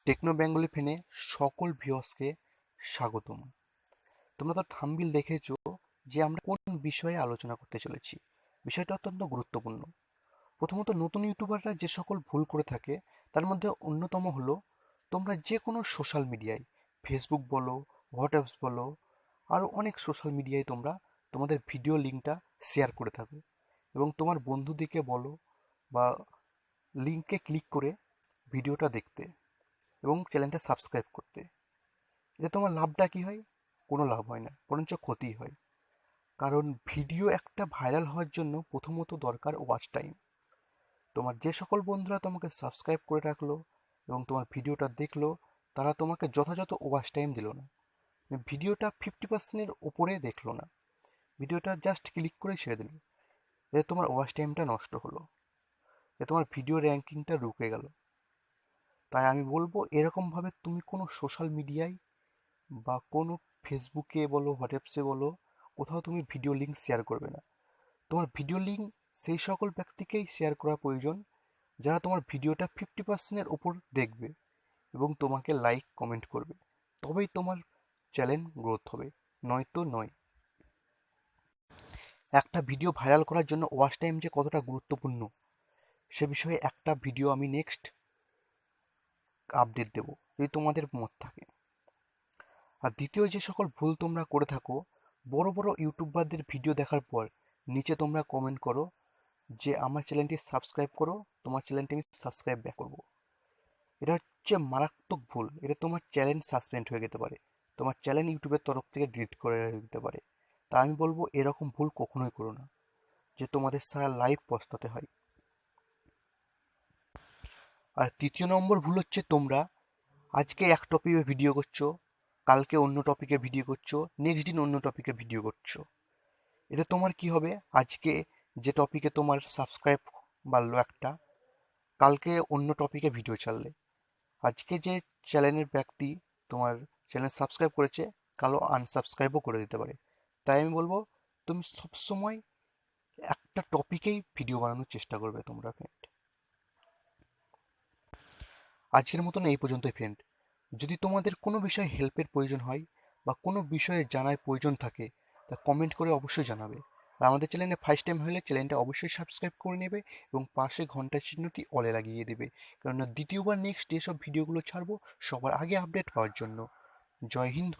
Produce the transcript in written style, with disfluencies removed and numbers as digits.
Techno Bengali ফেনে সকল ভিউয়ার্সকে স্বাগতম। তোমরা তো থাম্বনেল দেখেছো যে আমরা কোন বিষয়ে আলোচনা করতে চলেছি। বিষয়টা অত্যন্ত গুরুত্বপূর্ণ। প্রথমত, নতুন ইউটিউবাররা যে সকল ভুল করে থাকে তার মধ্যে অন্যতম হলো, তোমরা যে কোনো সোশ্যাল মিডিয়ায়, ফেসবুক বলো, হোয়াটসঅ্যাপ বলো, আরও অনেক সোশ্যাল মিডিয়ায় তোমরা তোমাদের ভিডিও লিঙ্কটা শেয়ার করে থাকো এবং তোমার বন্ধুদেরকে বলো বা লিঙ্কে ক্লিক করে ভিডিওটা দেখতে এবং চ্যানেলটা সাবস্ক্রাইব করতে। এতে তোমার লাভটা কি হয়? কোনো লাভ হয় না, বরঞ্চ ক্ষতিই হয়। কারণ ভিডিও একটা ভাইরাল হওয়ার জন্য প্রথমত দরকার ওয়াচ টাইম। তোমার যে সকল বন্ধুরা তোমাকে সাবস্ক্রাইব করে রাখলো এবং তোমার ভিডিওটা দেখলো, তারা তোমাকে যথাযথ ওয়াচ টাইম দিল না। ভিডিওটা 50%-এর ওপরে দেখলো না, ভিডিওটা জাস্ট ক্লিক করে ছেড়ে দিল। এতে তোমার ওয়াচ টাইমটা নষ্ট হলো, এতে তোমার ভিডিও র্যাঙ্কিংটা রুকে গেল। তাই আমি বলবো, এরকমভাবে তুমি কোনো সোশ্যাল মিডিয়ায় বা কোনো ফেসবুকে বলো, হোয়াটসঅ্যাপে বলো, কোথাও তুমি ভিডিও লিঙ্ক শেয়ার করবে না। তোমার ভিডিও লিঙ্ক সেই সকল ব্যক্তিকেই শেয়ার করা প্রয়োজন যারা তোমার ভিডিওটা 50%-এর ওপর দেখবে এবং তোমাকে লাইক কমেন্ট করবে। তবেই তোমার চ্যানেল গ্রোথ হবে, নয়তো নয়। একটা ভিডিও ভাইরাল করার জন্য ওয়াচ টাইম যে কতটা গুরুত্বপূর্ণ, সে বিষয়ে একটা ভিডিও আমি নেক্সট আপডেট দেবো, যদি তোমাদের মত থাকে। আর দ্বিতীয় যে সকল ভুল তোমরা করে থাকো, বড় বড় ইউটিউবারদের ভিডিও দেখার পর নিচে তোমরা কমেন্ট করো যে আমার চ্যানেলটি সাবস্ক্রাইব করো, তোমার চ্যানেলটি আমি সাবস্ক্রাইব ব্যাক করবো। এটা হচ্ছে মারাত্মক ভুল। এটা তোমার চ্যানেল সাসপেন্ড হয়ে যেতে পারে, তোমার চ্যানেল ইউটিউবের তরফ থেকে ডিলিট করে দিতে পারে। তা আমি বলবো, এরকম ভুল কখনোই করো না, যে তোমাদের সারা লাইফ পস্তাতে হয়। আর তৃতীয় নম্বর ভুল হচ্ছে, তোমরা আজকে এক টপিকে ভিডিও করছো, কালকে অন্য টপিকে ভিডিও করছো, নেক্সট দিন অন্য টপিকে ভিডিও করছো। এতে তোমার কি হবে? আজকে যে টপিকে তোমার সাবস্ক্রাইব বাড়লো একটা, কালকে অন্য টপিকে ভিডিও ছাড়লে, আজকে যে চ্যানেলের ব্যক্তি তোমার চ্যানেল সাবস্ক্রাইব করেছে, কালো আনসাবস্ক্রাইবও করে দিতে পারে। তাই আমি বলবো, তুমি সবসময় একটা টপিকেই ভিডিও বানানোর চেষ্টা করবে তোমরা ফ্রেন্ড। আজকের মতন এই পর্যন্তই ফ্রেন্ড। যদি তোমাদের কোনো বিষয়ে হেল্পের প্রয়োজন হয় বা কোনো বিষয়ে জানার প্রয়োজন থাকে, তা কমেন্ট করে অবশ্যই জানাবে। আর আমাদের চ্যানেলে ফার্স্ট টাইম হলে চ্যানেলটা অবশ্যই সাবস্ক্রাইব করে নেবে এবং পাশে ঘন্টার চিহ্নটি অলে লাগিয়ে দেবে, কেননা দ্বিতীয়বার নেক্সট যেসব ভিডিওগুলো ছাড়বো সবার আগে আপডেট পাওয়ার জন্য। জয় হিন্দ।